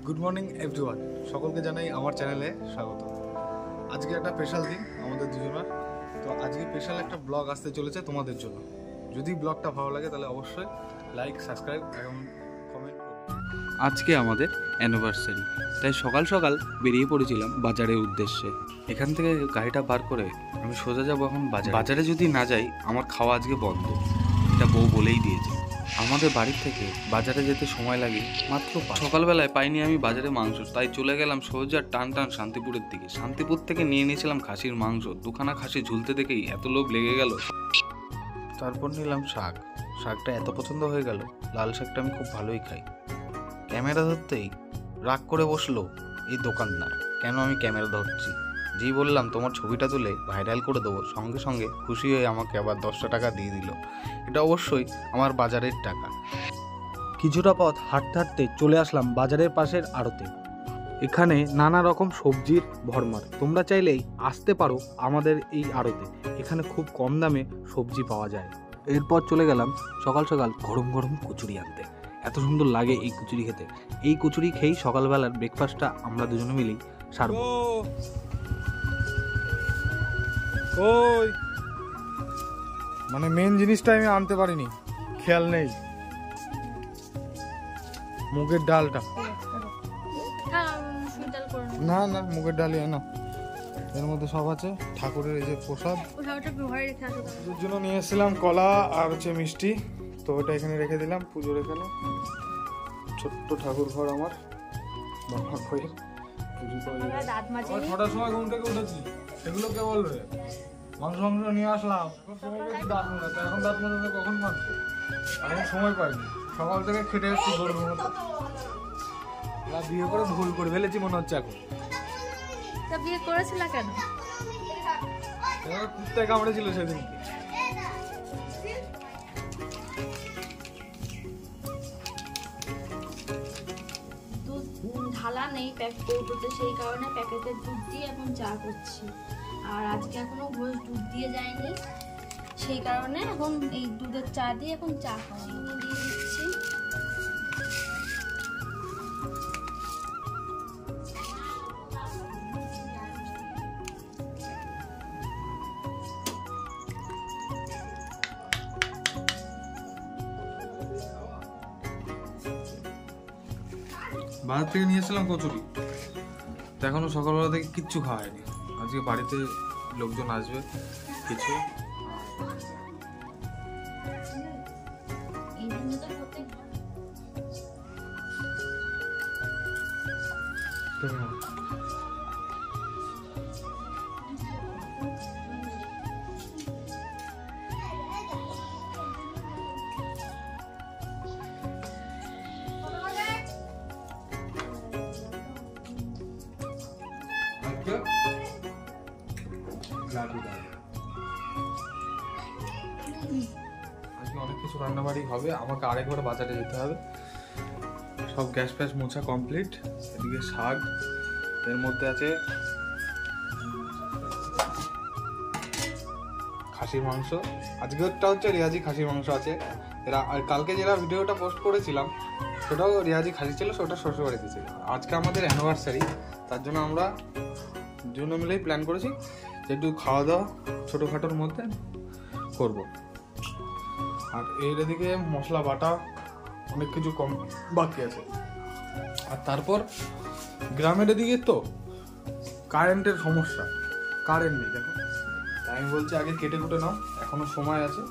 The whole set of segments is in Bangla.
গুড মর্নিং এভরিওয়ান, সকলকে জানাই আমার চ্যানেলে স্বাগত। আজকে একটা স্পেশাল দিন আমাদের দুজনের। তো আজকে স্পেশাল একটা ব্লগ আসতে চলেছে তোমাদের জন্য। যদি ব্লগটা ভালো লাগে তাহলে অবশ্যই লাইক, সাবস্ক্রাইব এবং কমেন্ট করুন। আজকে আমাদের অ্যানিভার্সারি, তাই সকাল সকাল বেরিয়ে পড়েছিলাম বাজারের উদ্দেশ্যে। এখান থেকে গাড়িটা বার করে আমি সোজা যাবো এখন বাজারে। যদি না যাই আমার খাওয়া আজকে বন্ধ, এটা বউ বলেই দিয়েছে। আমাদের বাড়ির থেকে বাজারে যেতে সময় লাগে মাত্র 5। সকালবেলায় পাইনি আমি বাজারে মাংস, তাই চলে গেলাম সোজা টান শান্তিপুরের দিকে। শান্তিপুর থেকে নিয়ে নিয়েছিলাম খাসির মাংস। দুখানা খাসি ঝুলতে দেখেই এত লোভ লেগে গেল। তারপর নিলাম শাকটা এত পছন্দ হয়ে গেল। লাল শাকটা আমি খুব ভালোই খাই। ক্যামেরা ধরতেই রাগ করে বসলো এই দোকানদার, কেন আমি ক্যামেরা ধরছি। যেই বললাম তোমার ছবিটা তুলে ভাইরাল করে দেবো, সঙ্গে সঙ্গে খুশি হয়ে আমাকে আবার 10টা টাকা দিয়ে দিল। এটা অবশ্যই আমার বাজারের টাকা। কিছুটা পথ হাঁটতে হাঁটতে চলে আসলাম বাজারের পাশের আড়তে। এখানে নানা রকম সবজির ভরমার। তোমরা চাইলেই আসতে পারো আমাদের এই আড়তে। এখানে খুব কম দামে সবজি পাওয়া যায়। এরপর চলে গেলাম সকাল সকাল গরম গরম কচুরি আনতে। এত সুন্দর লাগে এই কচুরি খেতে। এই কচুরি খেয়েই সকালবেলার ব্রেকফাস্টটা আমরা দুজনে মিলেই সারব। ওই মানে মেন জিনিসটা আমি আনতে পারিনি, খেয়াল নেই। মুগের ডালটা না না, মুগের ডালই না, এর মধ্যে সব আছে। ঠাকুরের এই যে প্রসাদ, পুজোর জন্য নিয়ে এসেছিলাম কলা আর হচ্ছে মিষ্টি। তো ওটা এখানে রেখে দিলাম পুজোর এখানে। ছোট্ট ঠাকুর ঘর আমার বাবা ঘরের। ছটার সময় ঘুম থেকে উঠেছি, এগুলো কে বলবে? মাংস নিয়ে আসলাম, দাঁত মনে। এখন দাঁত মনে কখন মারছে? এখন সময় পাইনি, সকাল থেকে খেটে যাচ্ছি গরুর মতো। বিয়ে করে ভুল করে ফেলেছি মনে হচ্ছে এখন। বিয়ে করেছিল কেন? কুত্তায় কামড়েছিল সেদিন। দুধ ঢালা নেই কৌটোতে, সেই কারণে প্যাকেটের দুধ দিয়ে এখন চা করছি। আর আজকে এখনো ঘোষ দুধ দিয়ে যায়নি, সেই কারণে এখন এই দুধের চা দিয়ে এখন চা খাওয়া দিয়ে দিচ্ছি। বাজার থেকে নিয়ে এসেছিলাম কচুরি, তো এখনো সকালবেলা থেকে কিচ্ছু খাওয়া হয়নি। আজকে বাড়িতে লোকজন আসবে কিছু। আজকে অনেক কিছু রান্নাবাড়ি হবে, আমাকে আরেকবার বাজারে যেতে হবে। সব গ্যাস ফ্যাস মোছা কমপ্লিট। এদিকে শাক, এর মধ্যে আছে খাসির মাংস। আজকেরটা হচ্ছে রেয়াজি খাসির মাংস আছে। এরা আর কালকে যেটা ভিডিওটা পোস্ট করেছিলাম সেটাও রেয়াজি খাসি ছিল, সেটা শ্বশুর বাড়িতে ছিল। আজকে আমাদের অ্যানিভার্সারি, তার জন্য আমরা দুজনে মিলেই প্ল্যান করেছি যে একটু খাওয়া দাওয়া ছোটোখাটোর মধ্যে করব। আর এর এদিকে মশলা বাটা অনেক কিছু কম বাকি আছে। আর তারপর গ্রামের এদিকে তো কারেন্টের সমস্যা, কারেন্ট নেই। দেখো, আমি বলছি আগে কেটে কুটে নাও, এখনো সময় আছে,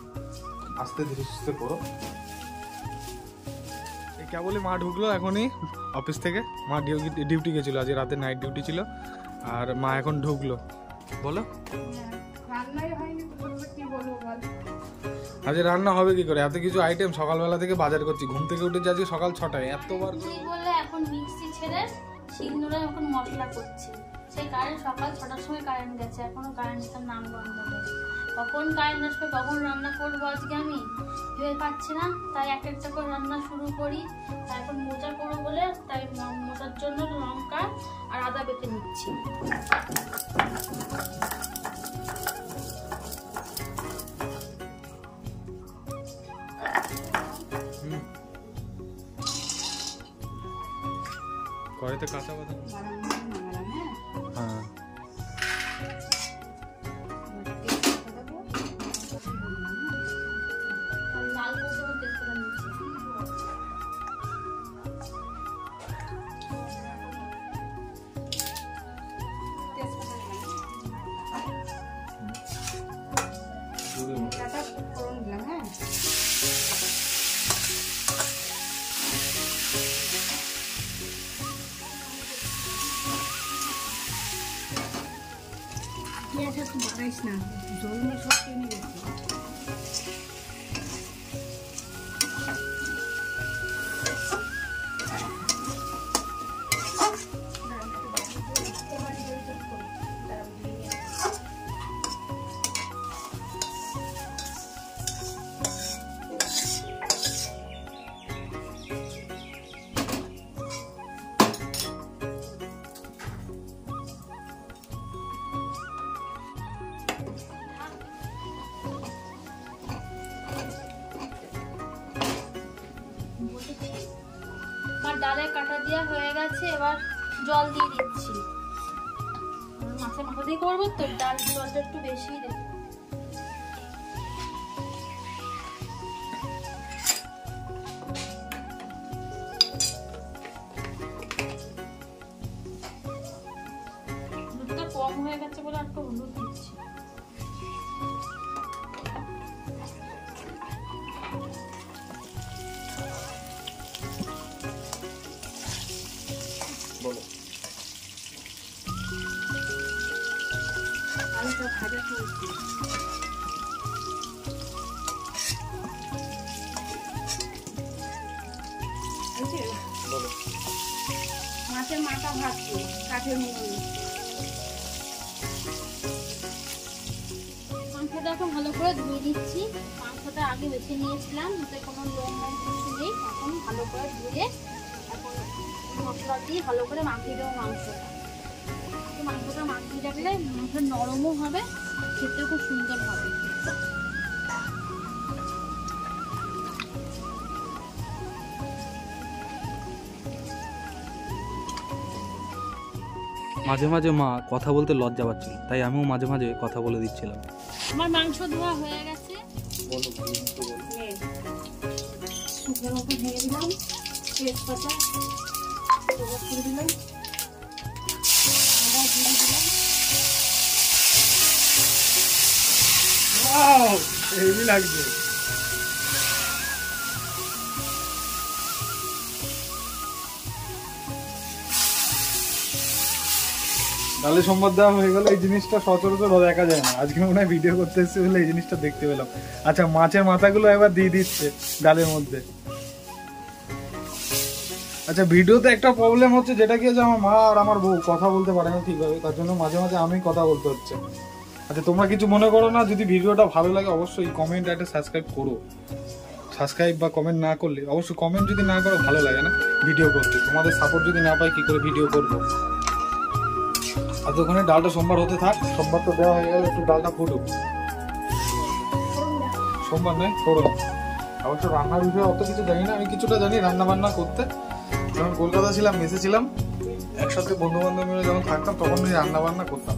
আস্তে ধীরে সুস্থে করো। এই কেবলই মা ঢুকলো এখনই অফিস থেকে। মা ডিউটি গেছিলো, আজকে রাতে নাইট ডিউটি ছিল। আর মা এখন ঢুকলো। বলো, আজকে রান্না হবে কি করে? এত কিছু আইটেম সকালবেলা থেকে বাজার করছি, ঘুম থেকে উঠেছি আজকে সকাল 6টায়। এতবার বলে এখন মিক্সি ছেড়ে শিলনোড়ে এখন মশলা করছি। সেই কারেন্ট সকাল 6টার সময় কারেন্ট গেছে, এখনো কারেন্টের নাম বন্ধ নেই। কখন কারেন্ট আসবে, কখন রান্না করবো আজকে আমি ভেবে পাচ্ছি না। তাই এক একটা করে রান্না শুরু করি। তাই এখন মোচা করবো বলে, তাই মোচার জন্য লঙ্কা আর আদা বেটে নিচ্ছি। কড়াইতে কাঁচা বাদাম। হ্যাঁ আর লাল করে তেজপাতা নিচ্ছি। একটু বাড়াইস না, জল নিয়ে সব টেনে গেছে। আমার ডালে কাটা দেওয়া হয়ে গেছে, এবার জল দিয়ে দিচ্ছি। মাছের মাথা দিয়ে করবো তো, ডাল জলটা একটু বেশি দেবো। দুধটা কম হয়ে গেছে বলে একটু হলুদ দিচ্ছি। বলো। আলুটা ভাজা চলছে। বলো। মাছের মাথা ভাজছি কাঠের মধ্যে। মাংসটা এখন ভালো করে ধুয়ে দিচ্ছি। মাংসটা আগে বেছে নিয়েছিলাম, যাতে কোনো লোম কিছু নেই। এখন ভালো করে ধুয়ে এখন মশলা দিয়ে ভালো করে মাখিয়ে দেবো মাংসটা। মাংসটা মাখিয়ে রাখলে মাংসটা নরমও হবে, খেতে খুব সুন্দর হবে। মাঝে মাঝে মা কথা বলতে লজ্জা পাচ্ছিল, তাই আমিও মাঝে মাঝে কথা বলে দিচ্ছিলাম। আমার মাংস ধোয়া হয়ে গেছে। বলো কি বলতে বলো। শুকনো লঙ্কা ভেঙে দিলাম, তেজপাতা করে দিলাম, আদা দিয়ে দিলাম। ওয়াও, হেভি লাগছে। ডালে সম্বাদ দেওয়া হয়ে গেল। এই জিনিসটা সচরাচর দেখা যায় না, আজকে মনে হয় ভিডিও করতে এসেছে বলে এই জিনিসটা দেখতে পেলাম। আচ্ছা, মাছের মাথাগুলো এবার দিয়ে দিচ্ছে ডালের মধ্যে। আচ্ছা, ভিডিওতে একটা প্রবলেম হচ্ছে, যেটা কি হচ্ছে, আমার মা আর আমার বউ কথা বলতে পারে না ঠিকভাবে, তার জন্য মাঝে মাঝে আমি কথা বলতে হচ্ছে। আচ্ছা, তোমরা কিছু মনে করো না। যদি ভিডিওটা ভালো লাগে অবশ্যই কমেন্ট একটা সাবস্ক্রাইব করো। সাবস্ক্রাইব বা কমেন্ট না করলে, অবশ্যই কমেন্ট যদি না করো ভালো লাগে না ভিডিও করতে। তোমাদের সাপোর্ট যদি না পাই কি করে ভিডিও করবো। আর ওখানে ডালটা সোমবার হতে থাক। সোমবার তো দেওয়া হয়ে গেল, একটু ডালটা ফুটুক। সোমবার নয়, করো। অবশ্য রান্নার বিষয়ে অত কিছু জানি না, আমি কিছুটা জানি রান্না বান্না করতে। যখন কলকাতা ছিলাম, মেসে ছিলাম, একসাথে বন্ধু বান্ধব মিলে যখন থাকতাম তখন আমি রান্না বান্না করতাম।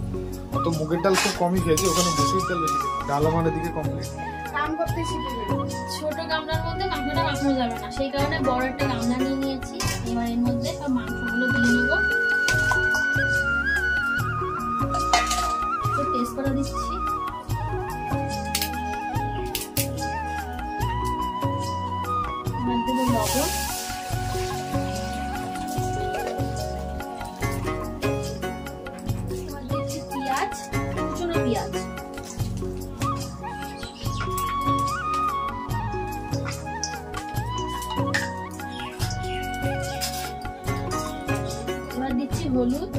অত মুগের ডাল খুব কমই খেয়েছি, ওখানে মুসুরির ডাল বেশি খেয়েছি। ডাল আমাদের দিকে কম খেয়েছি। কাম করতে শিখে গেলাম। ছোট গামলার মধ্যে মাংসটা মাখানো যাবে না, সেই কারণে বড় একটা গামলা নিয়ে নিয়েছি। এবার এর মধ্যে সব মাংসগুলো দিয়ে নেবো। তেজপাতা দিচ্ছি, এবার দেবো লবণ, এবার দিচ্ছি পেঁয়াজ, কুচনো পেঁয়াজ, এবার দিচ্ছি হলুদ,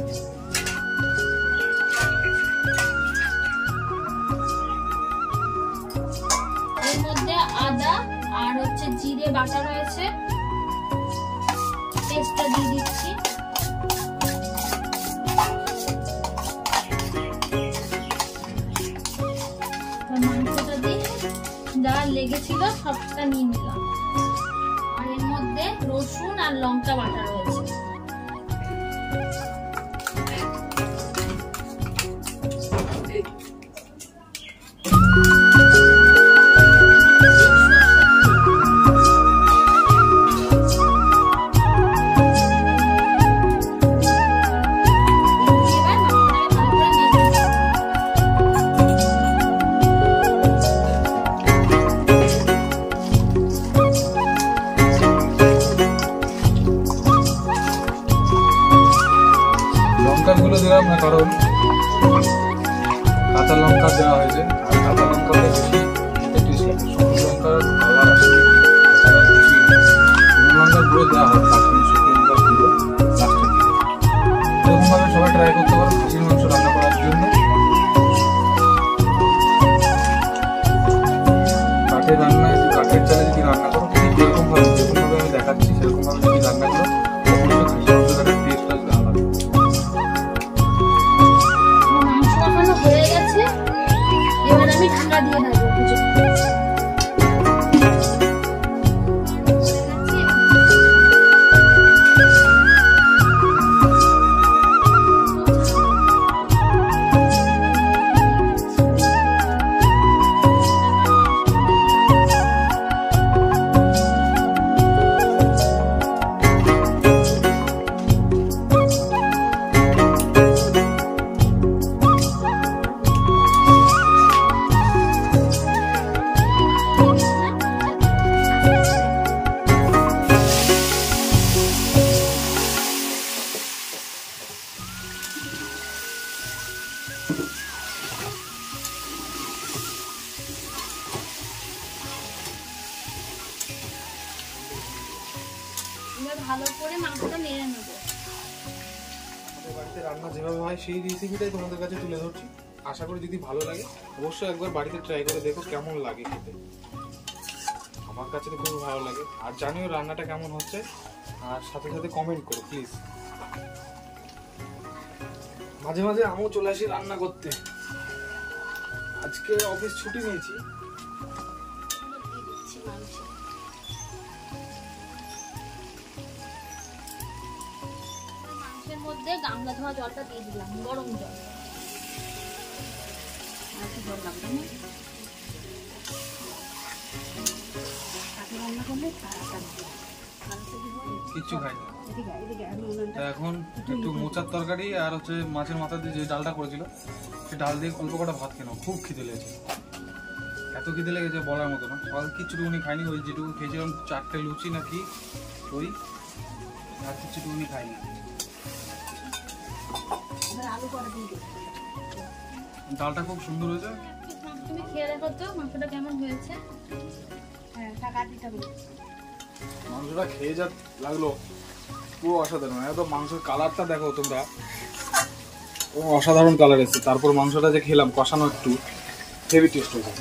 এর মধ্যে আদা আর হচ্ছে জিরে বাটা রয়েছে, পেস্টটা দিয়ে দিচ্ছি। মাংসটা দিয়ে যা লেগেছিল সবটা নিয়ে নিলাম। আর এর মধ্যে রসুন আর লঙ্কা বাটা রয়েছে। দিলাম না, কারণ কাঁচা লঙ্কা দেওয়া হয়েছে, আর কাঁচা লঙ্কাতে বেশি টেস্ট লাগে। শুকনো লঙ্কার কালার আসে, শুকনো লঙ্কার গুঁড়ো দেওয়া হয়, শুকনো লঙ্কার গুঁড়ো লাস্টে দিয়ে। এরকমভাবে সবাই ট্রাই করতে পারো খাসির মাংস রান্না করার জন্য। কাঠের রান্না, কাঠের চালে যদি রান্না করো, যেরকমভাবে আমি দেখাচ্ছি সেরকমভাবে যদি রান্না করো, অবশ্যই খাসির মাংসের একটা টেস্ট আসবে আলাদা। মাংস মাখানো হয়ে গেছে, এবার আমি ঢাকা দিয়ে রাখবো কিছুক্ষণ। এবার ভালো করে মাংসটা নেড়ে নেবো। আমাদের বাড়িতে রান্না যেভাবে হয় সেই রেসিপিটাই তোমাদের কাছে তুলে ধরছি। আশা করি যদি ভালো লাগে অবশ্যই একবার বাড়িতে ট্রাই করে দেখো কেমন লাগে খেতে। আমার কাছে তো খুব ভালো লাগে, আর জানিও রান্নাটা কেমন হচ্ছে, আর সাথে সাথে কমেন্ট করো প্লিজ। মাঝে মাঝে আমিও চলে আসি রান্না করতে। আজকে অফিস ছুটি নিয়েছি। দিয়ে দিচ্ছি মাংস। মাংসের মধ্যে গামলা ধোয়া জলটা দিয়ে দিলাম, গরম জল। আর কি জল লাগবে না? কিচ্ছু খাই না। এখন একটু মোচার তরকারি আর হচ্ছে মাছের মাথা দিয়ে যে ডালটা করেছিল সেই ডাল দিয়ে অল্প কটা ভাত খেলাম। খুব খিদে লেগেছে, এত খিদে লেগেছে বলার মতো না। সকাল কিচ্ছুটুকুনি খাইনি, ওই যেটুকু খেয়েছিলাম 4টে লুচি নাকি ওই, আর কিচ্ছুটুকুনি খাইনি। ডালটা খুব সুন্দর হয়েছে। তুমি খেয়ে দেখো তো মাংসটা কেমন হয়েছে। হ্যাঁ, টাকা দিতে হবে। মাংসটা খেয়ে যা লাগলো পুরো অসাধারণ। একদম মাংসের কালারটা দেখো তোমরা, ও অসাধারণ কালার এসেছে। তারপর মাংসটা যে খেলাম কষানো, একটু হেভি টেস্ট হয়েছে।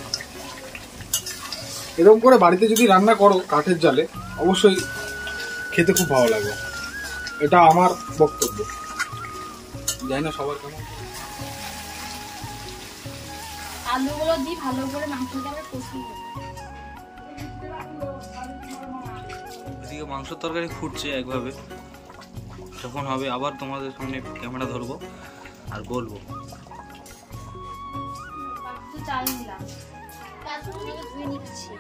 এরকম করে বাড়িতে যদি রান্না করো কাঠের জালে, অবশ্যই খেতে খুব ভালো লাগবে। এটা আমার বক্তব্য, জানি না সবার কেমন। আলুগুলো দিয়ে ভালো করে মাংসটা আবার কষিয়ে দেবো। এদিকে মাংসের তরকারি ফুটছে একভাবে, যখন হবে আবার তোমাদের সামনে ক্যামেরা ধরবো আর বলবো। একটু চাল নিলাম, তারপর ধুয়ে নিচ্ছি।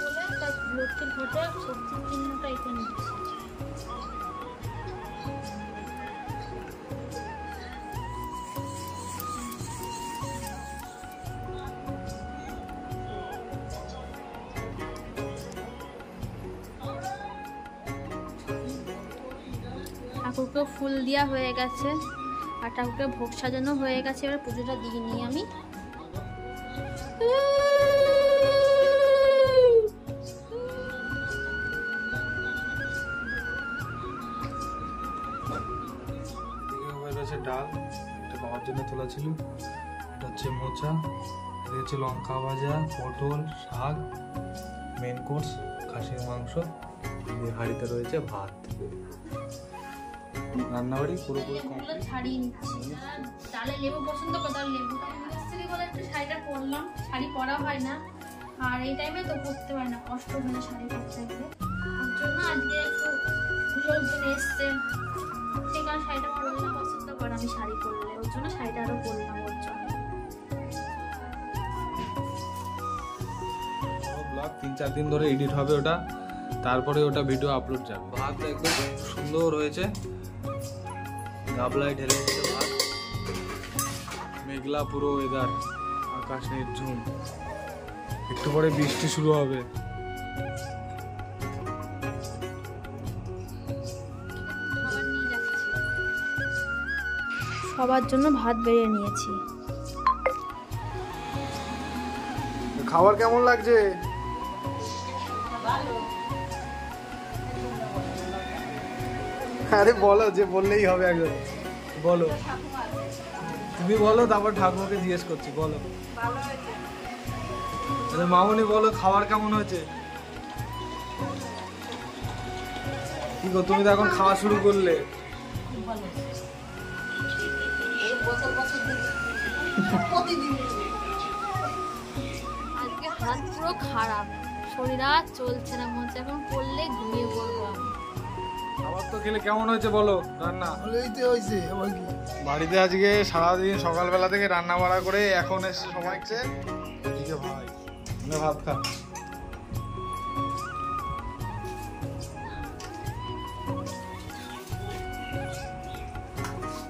বলে তার লক্ষ্মীর ঘটে সবজির চিহ্নটা এঁকে নিচ্ছি। ঠাকুরকে ফুল দেওয়া হয়ে গেছে আর ঠাকুরকে ভোগ সাজানো হয়ে গেছে। এবার পুজোটা দিয়ে নিই আমি। ডাল এটা বাবার জন্য তোলা ছিল, এটা হচ্ছে মোচা, এটা হচ্ছে লঙ্কা ভাজা, পটল, শাক, মেন কোর্স খাসির মাংস, হাঁড়িতে রয়েছে ভাত। রান্নাবাড়ি পুরোপুরি লেবুগুলো ছাড়িয়ে নিচ্ছি। ডালে লেবু পছন্দ করে, তার লেবুটা মিস্ত্রি বলে একটু শাড়িটা পরলাম। শাড়ি পরা হয় না, আর এই টাইমে তো পরতে পারে না, কষ্ট হয় না শাড়ি পরতে গেলে। তার জন্য আজকে একটু লোকজন এসছে, সেই কারণে শাড়িটা পরলে পছন্দ করে আমি শাড়ি পরলে, ওর জন্য শাড়িটা আরো পরলাম ওর জন্য। ব্লগ 3-4 দিন ধরে এডিট হবে ওটা, তারপরে ওটা ভিডিও আপলোড যাবে। ভাত একদম সুন্দর হয়েছে, গাবলায় ঢেলে দিচ্ছে ভাত। মেঘলা পুরো ওয়েদার, আকাশ নির্ঝুম, একটু পরে বৃষ্টি শুরু হবে। সবার জন্য ভাত বেড়ে নিয়েছি। খাবার কেমন লাগছে? আরে বলো, যে বললেই হবে একজন। বলো, তুমি বলো, তারপর ঠাকুমাকে জিজ্ঞেস করছি। বলো মামুনি, বলো খাবার কেমন হয়েছে? কি গো, তুমি তো এখন খাওয়া শুরু করলে। আজকে হাত পুরো খারাপ, শরীর আর চলছে না, মনে হচ্ছে এখন পড়লে ঘুমিয়ে পড়বো আমি। খাবার তো খেলে কেমন হয়েছে বলো? রান্না বাড়িতে আজকে সারাদিন সকালবেলা থেকে রান্না বাড়া করে এখন এসে সময় এদিকে ভাই ভাত খা।